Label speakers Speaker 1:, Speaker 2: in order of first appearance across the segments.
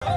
Speaker 1: पूरे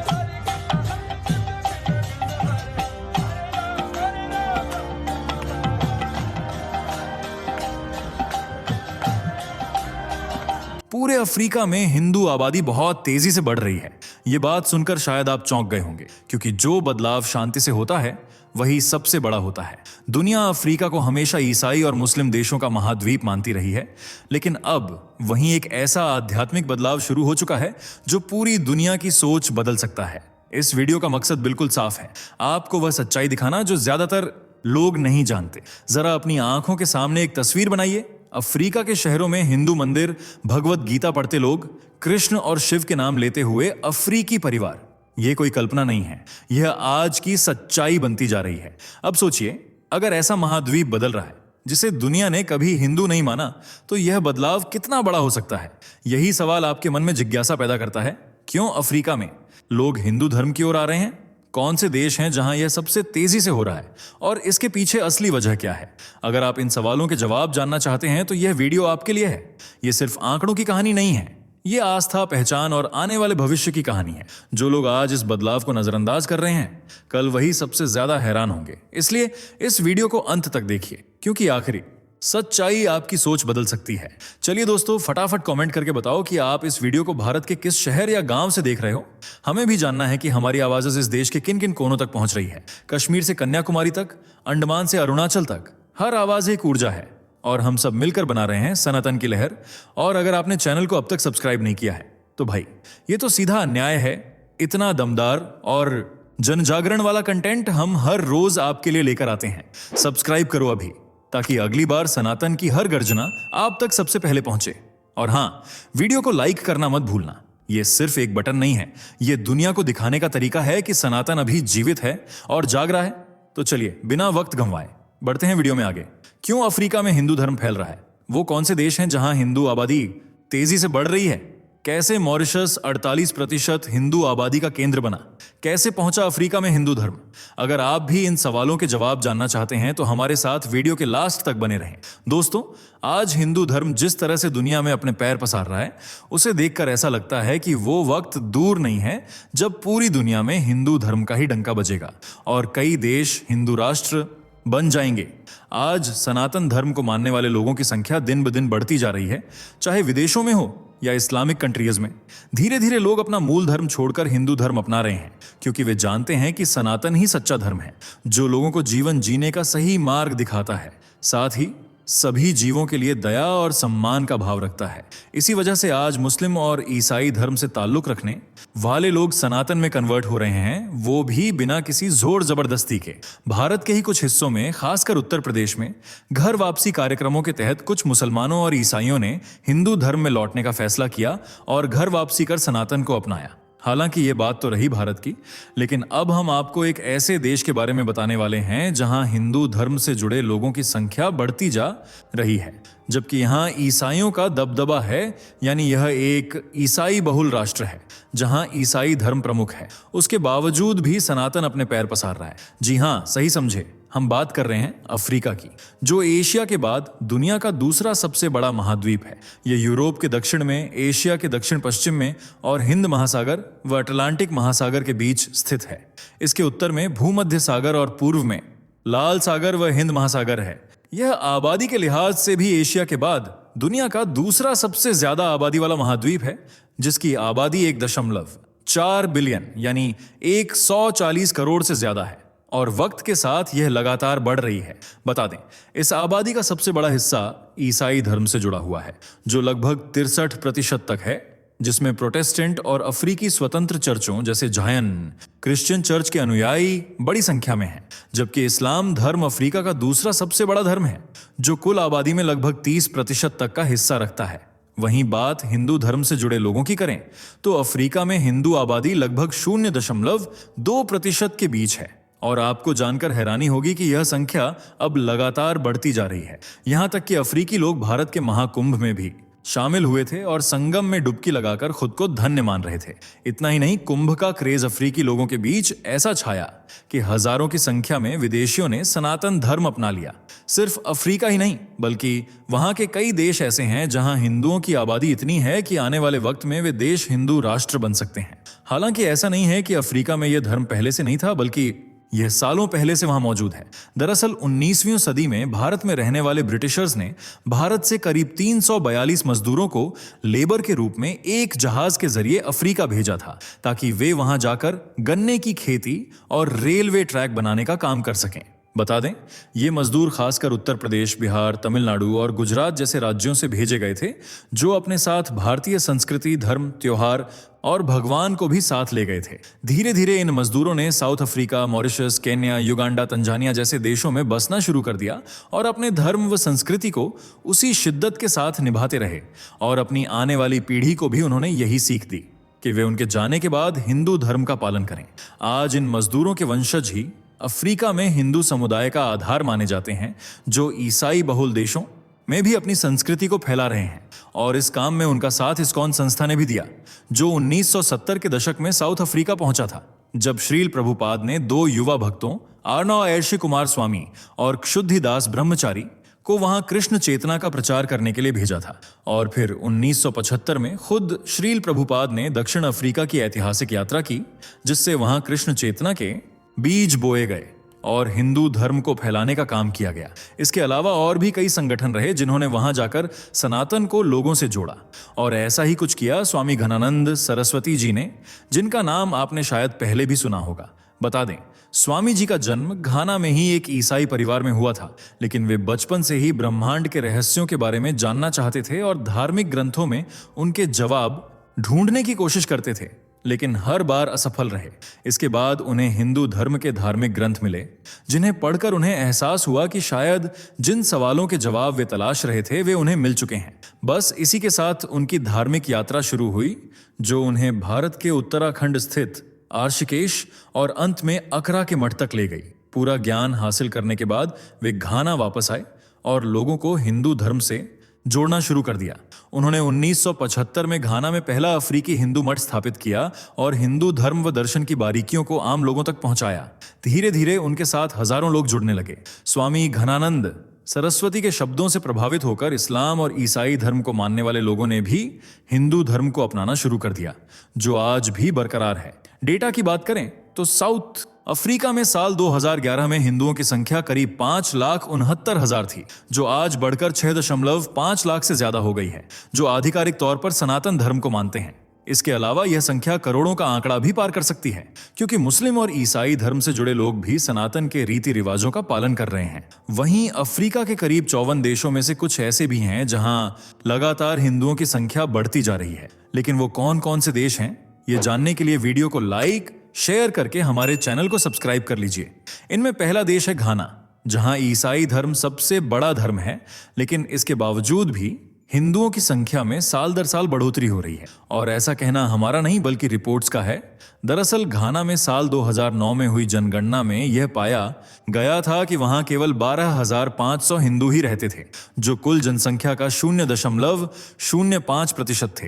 Speaker 1: अफ्रीका में हिंदू आबादी बहुत तेजी से बढ़ रही है। ये बात सुनकर शायद आप चौंक गए होंगे, क्योंकि जो बदलाव शांति से होता है वही सबसे बड़ा होता है। दुनिया अफ्रीका को हमेशा ईसाई और मुस्लिम देशों का महाद्वीप मानती रही है, लेकिन अब वहीं एक ऐसा आध्यात्मिक बदलाव शुरू हो चुका है जो पूरी दुनिया की सोच बदल सकता है। इस वीडियो का मकसद बिल्कुल साफ है, आपको वह सच्चाई दिखाना जो ज्यादातर लोग नहीं जानते। जरा अपनी आंखों के सामने एक तस्वीर बनाइए। अफ्रीका के शहरों में हिंदू मंदिर, भगवत गीता पढ़ते लोग, कृष्ण और शिव के नाम लेते हुए अफ्रीकी परिवार। यह कोई कल्पना नहीं है, यह आज की सच्चाई बनती जा रही है। अब सोचिए, अगर ऐसा महाद्वीप बदल रहा है जिसे दुनिया ने कभी हिंदू नहीं माना, तो यह बदलाव कितना बड़ा हो सकता है। यही सवाल आपके मन में जिज्ञासा पैदा करता है, क्यों अफ्रीका में लोग हिंदू धर्म की ओर आ रहे हैं? कौन से देश हैं जहां यह सबसे तेजी से हो रहा है, और इसके पीछे असली वजह क्या है? अगर आप इन सवालों के जवाब जानना चाहते हैं तो यह वीडियो आपके लिए है। यह सिर्फ आंकड़ों की कहानी नहीं है, यह आस्था, पहचान और आने वाले भविष्य की कहानी है। जो लोग आज इस बदलाव को नजरअंदाज कर रहे हैं, कल वही सबसे ज्यादा हैरान होंगे। इसलिए इस वीडियो को अंत तक देखिए, क्योंकि आखिरी सच्चाई आपकी सोच बदल सकती है। चलिए दोस्तों, फटाफट कमेंट करके बताओ कि आप इस वीडियो को भारत के किस शहर या गांव से देख रहे हो। हमें भी जानना है कि हमारी आवाजें इस देश के किन किन कोनों तक पहुंच रही है। कश्मीर से कन्याकुमारी तक, अंडमान से अरुणाचल तक, हर आवाज एक ऊर्जा है, और हम सब मिलकर बना रहे हैं सनातन की लहर। और अगर आपने चैनल को अब तक सब्सक्राइब नहीं किया है तो भाई, ये तो सीधा अन्याय है। इतना दमदार और जन जागरण वाला कंटेंट हम हर रोज आपके लिए लेकर आते हैं। सब्सक्राइब करो अभी, ताकि अगली बार सनातन की हर गर्जना आप तक सबसे पहले पहुंचे। और हाँ, वीडियो को लाइक करना मत भूलना। यह सिर्फ एक बटन नहीं है, यह दुनिया को दिखाने का तरीका है कि सनातन अभी जीवित है और जाग रहा है। तो चलिए बिना वक्त गंवाए बढ़ते हैं वीडियो में आगे। क्यों अफ्रीका में हिंदू धर्म फैल रहा है? वो कौन से देश हैं जहां हिंदू आबादी तेजी से बढ़ रही है? कैसे मॉरिशस 48% हिंदू आबादी का केंद्र बना? कैसे पहुंचा अफ्रीका में हिंदू धर्म? अगर आप भी इन सवालों के जवाब जानना चाहते हैं तो हमारे साथ वीडियो के लास्ट तक बने रहें। दोस्तों, आज हिंदू धर्म जिस तरह से दुनिया में अपने पैर पसार रहा है, उसे देखकर ऐसा लगता है कि वो वक्त दूर नहीं है जब पूरी दुनिया में हिंदू धर्म का ही डंका बजेगा और कई देश हिंदू राष्ट्र बन जाएंगे। आज सनातन धर्म को मानने वाले लोगों की संख्या दिन ब दिन बढ़ती जा रही है, चाहे विदेशों में हो या इस्लामिक कंट्रीज में। धीरे धीरे लोग अपना मूल धर्म छोड़कर हिंदू धर्म अपना रहे हैं, क्योंकि वे जानते हैं कि सनातन ही सच्चा धर्म है, जो लोगों को जीवन जीने का सही मार्ग दिखाता है, साथ ही सभी जीवों के लिए दया और सम्मान का भाव रखता है। इसी वजह से आज मुस्लिम और ईसाई धर्म से ताल्लुक रखने वाले लोग सनातन में कन्वर्ट हो रहे हैं, वो भी बिना किसी जोर जबरदस्ती के। भारत के ही कुछ हिस्सों में, खासकर उत्तर प्रदेश में, घर वापसी कार्यक्रमों के तहत कुछ मुसलमानों और ईसाइयों ने हिंदू धर्म में लौटने का फैसला किया और घर वापसी कर सनातन को अपनाया। हालांकि ये बात तो रही भारत की, लेकिन अब हम आपको एक ऐसे देश के बारे में बताने वाले हैं जहां हिंदू धर्म से जुड़े लोगों की संख्या बढ़ती जा रही है, जबकि यहां ईसाइयों का दबदबा है। यानी यह एक ईसाई बहुल राष्ट्र है जहां ईसाई धर्म प्रमुख है। उसके बावजूद भी सनातन अपने पैर पसार रहा है। जी हां, सही समझे, हम बात कर रहे हैं अफ्रीका की, जो एशिया के बाद दुनिया का दूसरा सबसे बड़ा महाद्वीप है। यह यूरोप के दक्षिण में, एशिया के दक्षिण पश्चिम में और हिंद महासागर व अटलांटिक महासागर के बीच स्थित है। इसके उत्तर में भूमध्य सागर और पूर्व में लाल सागर व हिंद महासागर है। यह आबादी के लिहाज से भी एशिया के बाद दुनिया का दूसरा सबसे ज्यादा आबादी वाला महाद्वीप है, जिसकी आबादी 1.4 बिलियन यानी 140 करोड़ से ज्यादा है, और वक्त के साथ यह लगातार बढ़ रही है। बता दें, इस आबादी का सबसे बड़ा हिस्सा ईसाई धर्म से जुड़ा हुआ है, जो लगभग 63% तक है, जिसमें प्रोटेस्टेंट और अफ्रीकी स्वतंत्र चर्चों जैसे जायन क्रिश्चियन चर्च के अनुयायी बड़ी संख्या में हैं, जबकि इस्लाम धर्म अफ्रीका का दूसरा सबसे बड़ा धर्म है, जो कुल आबादी में लगभग 30% तक का हिस्सा रखता है। वहीं बात हिंदू धर्म से जुड़े लोगों की करें तो अफ्रीका में हिंदू आबादी लगभग 0.2% के बीच है, और आपको जानकर हैरानी होगी कि यह संख्या अब लगातार बढ़ती जा रही है। यहां तक कि अफ्रीकी लोग भारत के महाकुंभ में भी शामिल हुए थे और संगम में डुबकी लगाकर खुद को धन्य मान रहे थे। इतना ही नहीं, कुंभ का क्रेज अफ्रीकी लोगों के बीच ऐसा छाया कि हजारों की संख्या में विदेशियों ने सनातन धर्म अपना लिया। सिर्फ अफ्रीका ही नहीं, बल्कि वहां के कई देश ऐसे हैं जहां हिंदुओं की आबादी इतनी है कि आने वाले वक्त में वे देश हिंदू राष्ट्र बन सकते हैं। हालांकि ऐसा नहीं है कि अफ्रीका में यह धर्म पहले से नहीं था, बल्कि यह सालों पहले से वहां मौजूद है। दरअसल 19वीं सदी में भारत में रहने वाले ब्रिटिशर्स ने भारत से करीब 342 मजदूरों को लेबर के रूप में एक जहाज के जरिए अफ्रीका भेजा था, ताकि वे वहां जाकर गन्ने की खेती और रेलवे ट्रैक बनाने का काम कर सकें। बता दें, ये मजदूर खासकर उत्तर प्रदेश, बिहार, तमिलनाडु और गुजरात जैसे राज्यों से भेजे गए थे, जो अपने साथ भारतीय संस्कृति, धर्म, त्योहार और भगवान को भी साथ ले गए थे। धीरे धीरे इन मजदूरों ने south Africa, Mauritius, Kenya, Uganda, Tanzania जैसे देशों में बसना शुरू कर दिया और अपने धर्म व संस्कृति को उसी शिद्दत के साथ निभाते रहे। और अपनी आने वाली पीढ़ी को भी उन्होंने यही सीख दी कि वे उनके जाने के बाद हिंदू धर्म का पालन करें। आज इन मजदूरों के वंशज ही अफ्रीका में हिंदू समुदाय का आधार माने जाते हैं, जो ईसाई बहुल देशों में भी अपनी संस्कृति को फैला रहे हैं। और इस काम में उनका साथ इस्कॉन संस्था ने भी दिया, जो 1970 के दशक में साउथ अफ्रीका पहुंचा था, जब श्रील प्रभुपाद ने 2 युवा भक्तों आर्नव ऐर्शी कुमार स्वामी और क्षुद्धिदास ब्रह्मचारी को वहां कृष्ण चेतना का प्रचार करने के लिए भेजा था। और फिर 1975 में खुद श्रील प्रभुपाद ने दक्षिण अफ्रीका की ऐतिहासिक यात्रा की, जिससे वहां कृष्ण चेतना के बीज बोए गए और हिंदू धर्म को फैलाने का काम किया गया। इसके अलावा और भी कई संगठन रहे जिन्होंने वहां जाकर सनातन को लोगों से जोड़ा। और ऐसा ही कुछ किया स्वामी घनानंद सरस्वती जी ने, जिनका नाम आपने शायद पहले भी सुना होगा। बता दें, स्वामी जी का जन्म घाना में ही एक ईसाई परिवार में हुआ था, लेकिन वे बचपन से ही ब्रह्मांड के रहस्यों के बारे में जानना चाहते थे और धार्मिक ग्रंथों में उनके जवाब ढूंढने की कोशिश करते थे, लेकिन हर बार असफल रहे। इसके बाद उन्हें हिंदू धर्म के धार्मिक ग्रंथ मिले, जिन्हें पढ़कर उन्हें एहसास हुआ कि शायद जिन सवालों के जवाब वे तलाश रहे थे वे उन्हें मिल चुके हैं। बस इसी के साथ उनकी धार्मिक यात्रा शुरू हुई, जो उन्हें भारत के उत्तराखंड स्थित आर्षिकेश और अंत में अकरा के मठ तक ले गई। पूरा ज्ञान हासिल करने के बाद वे घाना वापस आए और लोगों को हिंदू धर्म से जोड़ना शुरू कर दिया। उन्होंने 1975 में घाना में पहला अफ्रीकी हिंदू मठ स्थापित किया और हिंदू धर्म व दर्शन की बारीकियों को आम लोगों तक पहुंचाया। धीरे धीरे उनके साथ हजारों लोग जुड़ने लगे। स्वामी घनानंद सरस्वती के शब्दों से प्रभावित होकर इस्लाम और ईसाई धर्म को मानने वाले लोगों ने भी हिंदू धर्म को अपनाना शुरू कर दिया, जो आज भी बरकरार है। डेटा की बात करें तो साउथ अफ्रीका में साल 2011 में हिंदुओं की संख्या करीब 5,69,000 थी, जो आज बढ़कर 6.5 लाख से ज्यादा हो गई है, जो आधिकारिक तौर पर सनातन धर्म को मानते हैं। इसके अलावा यह संख्या करोड़ों का आंकड़ा भी पार कर सकती है, क्योंकि मुस्लिम और ईसाई धर्म से जुड़े लोग भी सनातन के रीति रिवाजों का पालन कर रहे हैं। वहीं अफ्रीका के करीब 54 देशों में से कुछ ऐसे भी हैं जहां लगातार हिंदुओं की संख्या बढ़ती जा रही है। लेकिन वो कौन कौन से देश हैं, ये जानने के लिए वीडियो को लाइक शेयर करके हमारे चैनल को सब्सक्राइब कर लीजिए। इनमें पहला देश है घाना, जहां ईसाई धर्म सबसे बड़ा धर्म है, लेकिन इसके बावजूद भी हिंदुओं की संख्या में साल दर साल बढ़ोतरी हो रही है। और ऐसा कहना हमारा नहीं बल्कि रिपोर्ट्स का है। दरअसल घाना में साल 2009 में हुई जनगणना में यह पाया गया था कि वहां केवल 12,500 हिंदू ही रहते थे, जो कुल जनसंख्या का 0.05% थे।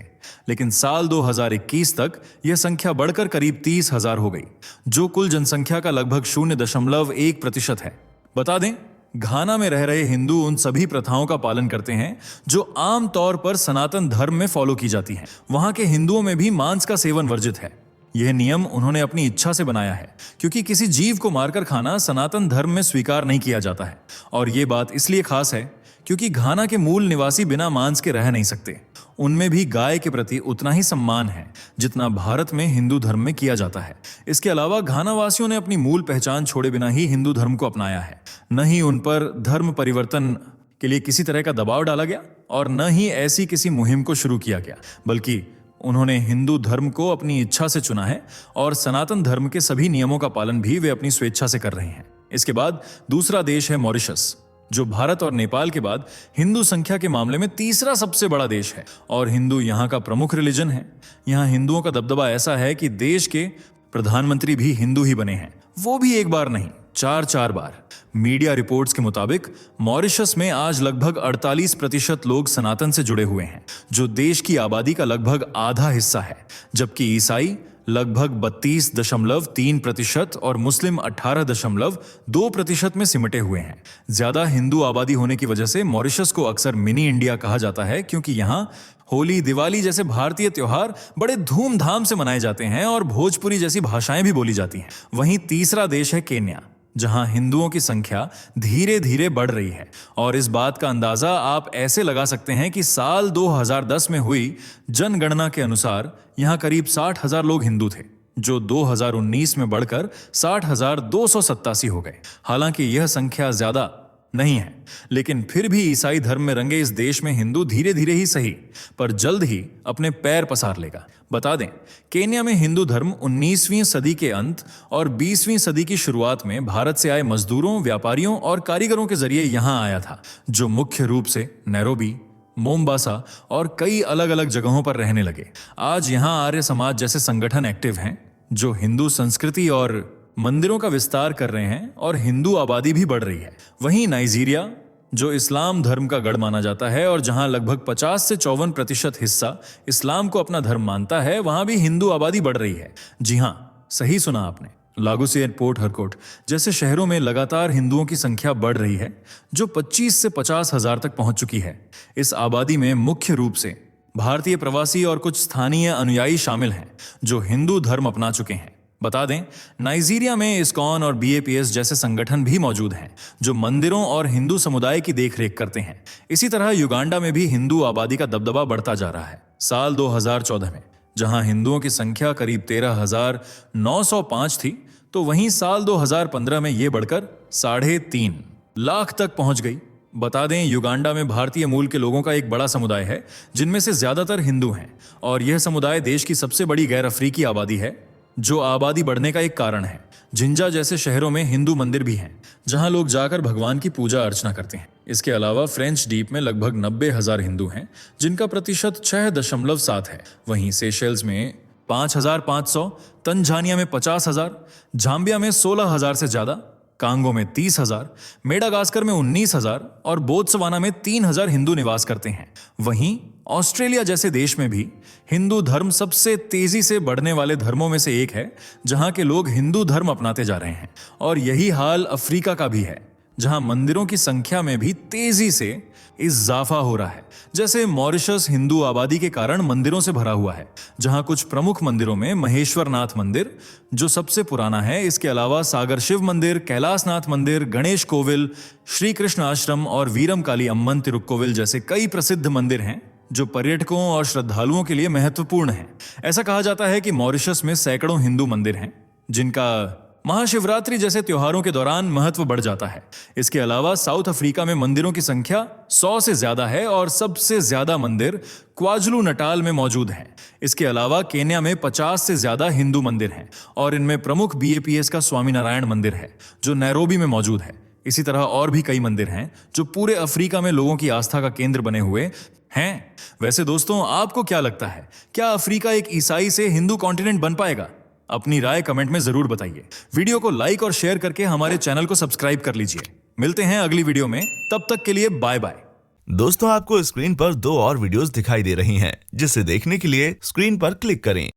Speaker 1: लेकिन साल 2021 तक यह संख्या बढ़कर करीब 30,000 हो गई, जो कुल जनसंख्या का लगभग 0.1% है। बता दें, घाना में रह रहे हिंदू उन सभी प्रथाओं का पालन करते हैं जो आम तौर पर सनातन धर्म में फॉलो की जाती हैं। वहां के हिंदुओं में भी मांस का सेवन वर्जित है। यह नियम उन्होंने अपनी इच्छा से बनाया है, क्योंकि किसी जीव को मारकर खाना सनातन धर्म में स्वीकार नहीं किया जाता है। और ये बात इसलिए खास है क्योंकि घाना के मूल निवासी बिना मांस के रह नहीं सकते। उनमें भी गाय के प्रति उतना ही सम्मान है जितना भारत में हिंदू धर्म में किया जाता है। इसके अलावा घाना वासियों ने अपनी मूल पहचान छोड़े बिना ही हिंदू धर्म को अपनाया है। न ही उन पर धर्म परिवर्तन के लिए किसी तरह का दबाव डाला गया और न ही ऐसी किसी मुहिम को शुरू किया गया, बल्कि उन्होंने हिंदू धर्म को अपनी इच्छा से चुना है और सनातन धर्म के सभी नियमों का पालन भी वे अपनी स्वेच्छा से कर रहे हैं। इसके बाद दूसरा देश है मॉरिशस, जो भारत और नेपाल के बाद हिंदू संख्या के मामले में तीसरा सबसे बड़ा देश है और हिंदू यहाँ का प्रमुख रिलीजन है। यहाँ हिंदुओं का दबदबा ऐसा है कि देश के प्रधानमंत्री भी हिंदू ही बने हैं, वो भी एक बार नहीं चार बार। मीडिया रिपोर्ट्स के मुताबिक मॉरिशस में आज लगभग 48% लोग सनातन से जुड़े हुए हैं, जो देश की आबादी का लगभग आधा हिस्सा है, जबकि ईसाई लगभग 32.3% और मुस्लिम 18.2% में सिमटे हुए हैं। ज्यादा हिंदू आबादी होने की वजह से मॉरिशस को अक्सर मिनी इंडिया कहा जाता है, क्योंकि यहाँ होली, दिवाली जैसे भारतीय त्योहार बड़े धूमधाम से मनाए जाते हैं और भोजपुरी जैसी भाषाएं भी बोली जाती हैं। वहीं तीसरा देश है केन्या, जहां हिंदुओं की संख्या धीरे धीरे बढ़ रही है। और इस बात का अंदाजा आप ऐसे लगा सकते हैं कि साल 2010 में हुई जनगणना के अनुसार यहां करीब 60,000 लोग हिंदू थे, जो 2019 में बढ़कर 60,287 हो गए। हालांकि यह संख्या ज्यादा नहीं है, लेकिन फिर भी ईसाई धर्म में रंगे इस देश में हिंदू धीरे धीरे ही सही, पर जल्द ही अपने पैर पसार लेगा। बता दें, केन्या में हिंदू धर्म 19वीं सदी के अंत और 20वीं सदी की शुरुआत में भारत से आए मजदूरों, व्यापारियों और कारीगरों के जरिए यहां आया था, जो मुख्य रूप से नैरोबी, मोम्बासा और कई अलग अलग जगहों पर रहने लगे। आज यहां आर्य समाज जैसे संगठन एक्टिव हैं, जो हिंदू संस्कृति और मंदिरों का विस्तार कर रहे हैं, और हिंदू आबादी भी बढ़ रही है। वहीं नाइजीरिया, जो इस्लाम धर्म का गढ़ माना जाता है और जहां लगभग 50 से 54% हिस्सा इस्लाम को अपना धर्म मानता है, वहां भी हिंदू आबादी बढ़ रही है। जी हां, सही सुना आपने। लागोस और पोर्ट हरकोट जैसे शहरों में लगातार हिंदुओं की संख्या बढ़ रही है, जो 25 से 50 हजार तक पहुंच चुकी है। इस आबादी में मुख्य रूप से भारतीय प्रवासी और कुछ स्थानीय अनुयायी शामिल हैं, जो हिंदू धर्म अपना चुके हैं। बता दें, नाइजीरिया में इस्कॉन और BAPS जैसे संगठन भी मौजूद हैं, जो मंदिरों और हिंदू समुदाय की देखरेख करते हैं। इसी तरह युगांडा में भी हिंदू आबादी का दबदबा बढ़ता जा रहा है। साल 2014 में जहां हिंदुओं की संख्या करीब 13,905 थी, तो वहीं साल 2015 में ये बढ़कर 3.5 लाख तक पहुंच गई। बता दें, युगांडा में भारतीय मूल के लोगों का एक बड़ा समुदाय है, जिनमें से ज्यादातर हिंदू हैं, और यह समुदाय देश की सबसे बड़ी गैर अफ्रीकी आबादी है, जो आबादी बढ़ने का एक कारण है। जिंजा जैसे शहरों में हिंदू मंदिर भी हैं, जहां लोग जाकर भगवान की पूजा अर्चना करते हैं। इसके अलावा फ्रेंच डीप में लगभग 90,000 हिंदू हैं, जिनका प्रतिशत 6.7 है। वहीं सेशेल्स में 5,500, तंजानिया में 50,000, जाम्बिया में 16,000 से ज्यादा, कांगो में 30,000, मेडागास्कर में 19,000 और बोत्सवाना में 3,000 हिंदू निवास करते हैं। वहीं ऑस्ट्रेलिया जैसे देश में भी हिंदू धर्म सबसे तेजी से बढ़ने वाले धर्मों में से एक है, जहां के लोग हिंदू धर्म अपनाते जा रहे हैं। और यही हाल अफ्रीका का भी है, जहां मंदिरों की संख्या में भी तेजी से इजाफा हो रहा है। जैसे मॉरिशस हिंदू आबादी के कारण मंदिरों से भरा हुआ है, जहां कुछ प्रमुख मंदिरों में महेश्वरनाथ मंदिर, जो सबसे पुराना है, इसके अलावा सागर शिव मंदिर, कैलाशनाथ मंदिर, गणेश कोविल, श्री कृष्ण आश्रम और वीरम काली अम्मन तिरुक्कोविल जैसे कई प्रसिद्ध मंदिर हैं, जो पर्यटकों और श्रद्धालुओं के लिए महत्वपूर्ण है। ऐसा कहा जाता है कि मॉरिशस में सैकड़ों हिंदू मंदिर हैं, जिनका महाशिवरात्रि जैसे त्योहारों के दौरान महत्व बढ़ जाता है। इसके अलावा साउथ अफ्रीका में मंदिरों की संख्या 100 से ज्यादा है और सबसे ज्यादा मंदिर क्वाजुलू नटाल में मौजूद हैं। इसके अलावा केन्या में 50 से ज्यादा हिंदू मंदिर हैं और इनमें प्रमुख BAPS का स्वामीनारायण मंदिर है, जो नैरोबी में मौजूद है। इसी तरह और भी कई मंदिर हैं, जो पूरे अफ्रीका में लोगों की आस्था का केंद्र बने हुए हैं। वैसे दोस्तों, आपको क्या लगता है, क्या अफ्रीका एक ईसाई से हिंदू कॉन्टिनेंट बन पाएगा? अपनी राय कमेंट में जरूर बताइए। वीडियो को लाइक और शेयर करके हमारे चैनल को सब्सक्राइब कर लीजिए। मिलते हैं अगली वीडियो में, तब तक के लिए बाय बाय।
Speaker 2: दोस्तों, आपको स्क्रीन पर 2 और वीडियोस दिखाई दे रही हैं, जिसे देखने के लिए स्क्रीन पर क्लिक करें।